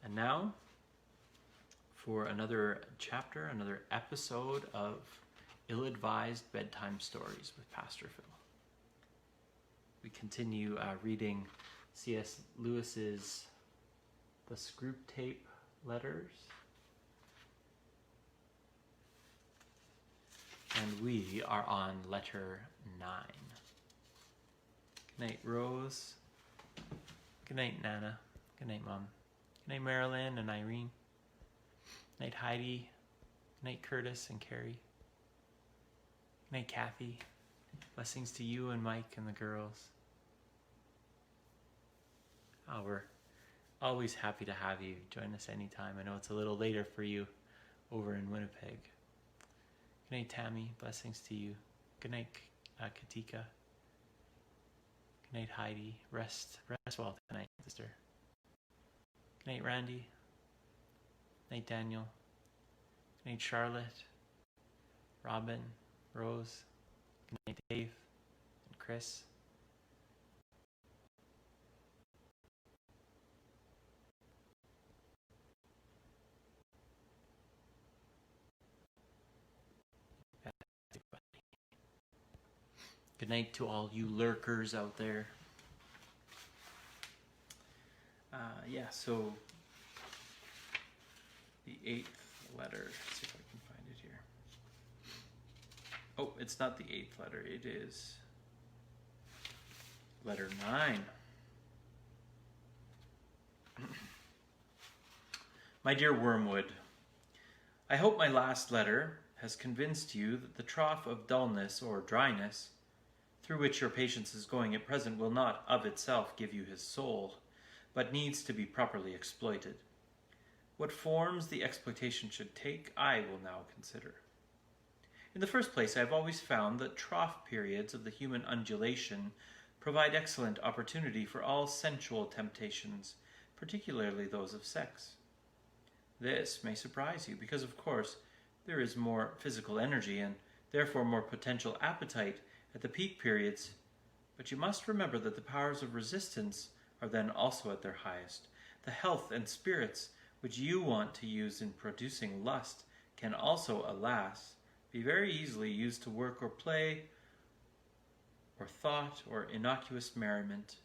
And now, for another chapter, another episode of Ill-Advised Bedtime Stories with Pastor Phil. We continue reading C.S. Lewis's The Screwtape Letters. And we are on letter 9. Good night, Rose. Good night, Nana. Good night, Mom. Good night, Marilyn and Irene. Good night, Heidi. Good night, Curtis and Carrie. Good night, Kathy. Blessings to you and Mike and the girls. Oh, we're always happy to have you. Join us anytime. I know it's a little later for you over in Winnipeg. Good night, Tammy. Blessings to you. Good night, Katika. Good night, Heidi. Rest well tonight, sister. Good night, Randy. Good night, Daniel. Good night, Charlotte, Robin, Rose. Good night, Dave and Chris. Good night to all you lurkers out there. So the 8th letter. Let's see if I can find it here. Oh, it's not the 8th letter. It is letter 9. My dear Wormwood, I hope my last letter has convinced you that the trough of dullness or dryness through which your patience is going at present will not of itself give you his soul, but needs to be properly exploited. What forms the exploitation should take, I will now consider. In the first place, I have always found that trough periods of the human undulation provide excellent opportunity for all sensual temptations, particularly those of sex. This may surprise you, because of course there is more physical energy and therefore more potential appetite at the peak periods, but you must remember that the powers of resistance are then also at their highest. The health and spirits which you want to use in producing lust can also, alas, be very easily used to work or play or thought or innocuous merriment.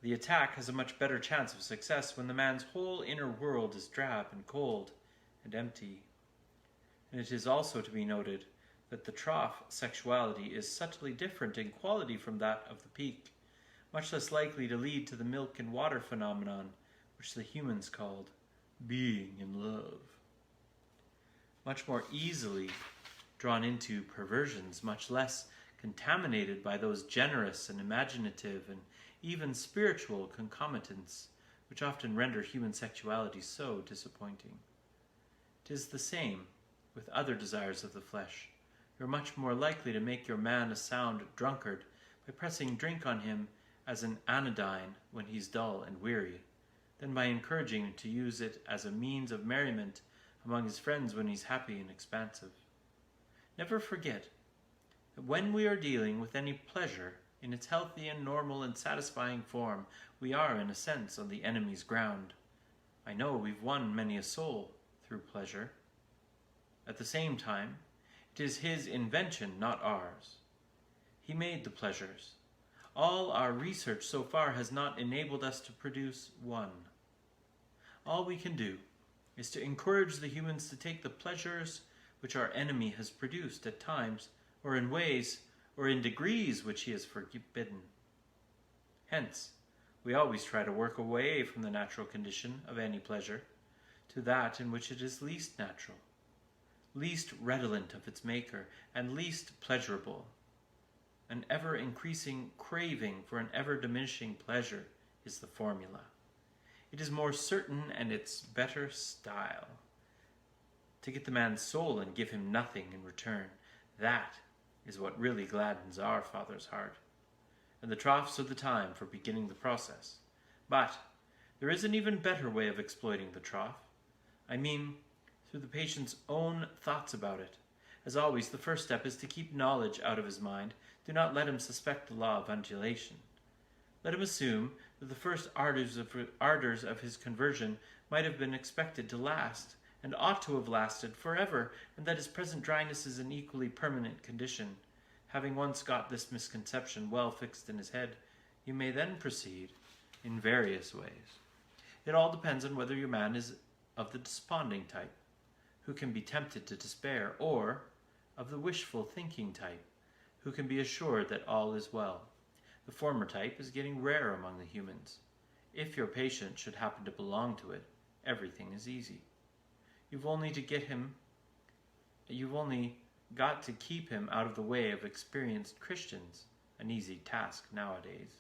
The attack has a much better chance of success when the man's whole inner world is drab and cold and empty. And it is also to be noted that the trough sexuality is subtly different in quality from that of the peak, much less likely to lead to the milk and water phenomenon, which the humans called being in love. Much more easily drawn into perversions, much less contaminated by those generous and imaginative and even spiritual concomitants which often render human sexuality so disappointing. 'Tis the same with other desires of the flesh. You're much more likely to make your man a sound drunkard by pressing drink on him as an anodyne when he's dull and weary, than by encouraging him to use it as a means of merriment among his friends when he's happy and expansive. Never forget that when we are dealing with any pleasure in its healthy and normal and satisfying form, we are, in a sense, on the enemy's ground. I know we've won many a soul through pleasure. At the same time, it is his invention, not ours. He made the pleasures. All our research so far has not enabled us to produce one. All we can do is to encourage the humans to take the pleasures which our enemy has produced at times, or in ways, or in degrees which he has forbidden. Hence, we always try to work away from the natural condition of any pleasure to that in which it is least natural, least redolent of its maker, and least pleasurable. An ever-increasing craving for an ever-diminishing pleasure is the formula. It is more certain and it's better style. To get the man's soul and give him nothing in return, that is what really gladdens our Father's heart. And the troughs are the time for beginning the process. But there is an even better way of exploiting the trough. I mean, through the patient's own thoughts about it. As always, the first step is to keep knowledge out of his mind. Do not let him suspect the law of undulation. Let him assume that the first ardors of his conversion might have been expected to last, and ought to have lasted forever, and that his present dryness is an equally permanent condition. Having once got this misconception well fixed in his head, you may then proceed in various ways. It all depends on whether your man is of the desponding type, who can be tempted to despair, or of the wishful thinking type, who can be assured that all is well. The former type is getting rare among the humans. If your patient should happen to belong to it, everything is easy. You've only got to keep him out of the way of experienced Christians, an easy task nowadays,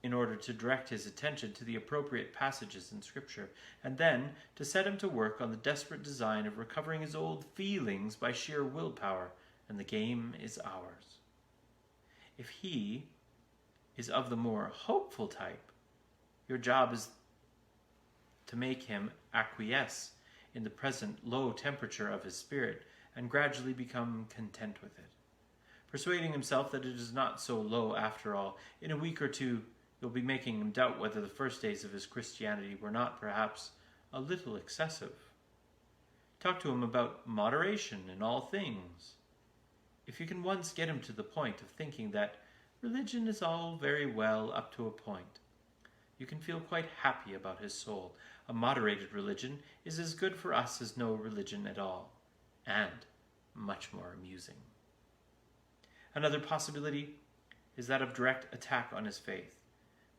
in order to direct his attention to the appropriate passages in Scripture, and then to set him to work on the desperate design of recovering his old feelings by sheer willpower, and the game is ours. If he is of the more hopeful type, your job is to make him acquiesce in the present low temperature of his spirit and gradually become content with it. Persuading himself that it is not so low after all, in a week or two you'll be making him doubt whether the first days of his Christianity were not perhaps a little excessive. Talk to him about moderation in all things. If you can once get him to the point of thinking that religion is all very well up to a point, you can feel quite happy about his soul. A moderated religion is as good for us as no religion at all, and much more amusing. Another possibility is that of direct attack on his faith.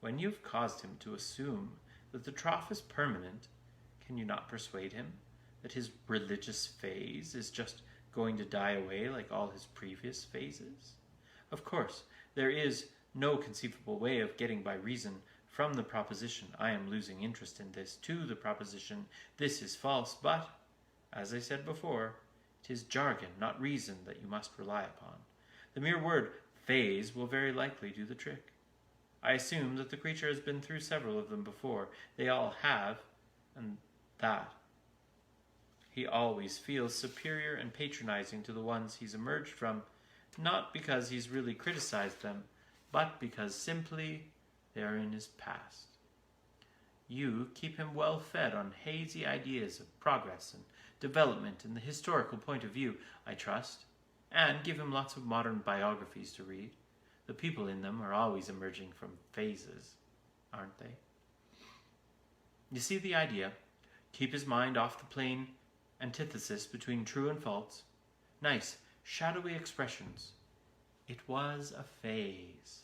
When you've caused him to assume that the trough is permanent, can you not persuade him that his religious phase is just going to die away like all his previous phases? Of course, there is no conceivable way of getting by reason from the proposition, I am losing interest in this, to the proposition, this is false, but, as I said before, it is jargon, not reason, that you must rely upon. The mere word phase will very likely do the trick. I assume that the creature has been through several of them before. They all have, and that he always feels superior and patronizing to the ones he's emerged from, not because he's really criticized them, but because simply they are in his past. You keep him well fed on hazy ideas of progress and development in the historical point of view, I trust, and give him lots of modern biographies to read. The people in them are always emerging from phases, aren't they? You see the idea? Keep his mind off the plain antithesis between true and false. Nice, shadowy expressions. It was a phase.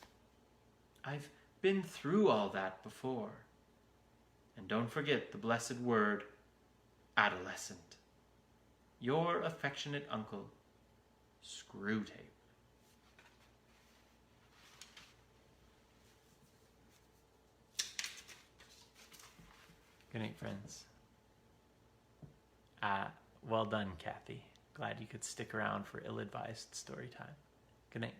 I've been through all that before. And don't forget the blessed word, adolescent. Your affectionate uncle, Screwtape. Good night, friends. Well done, Kathy. Glad you could stick around for ill-advised story time. Good night.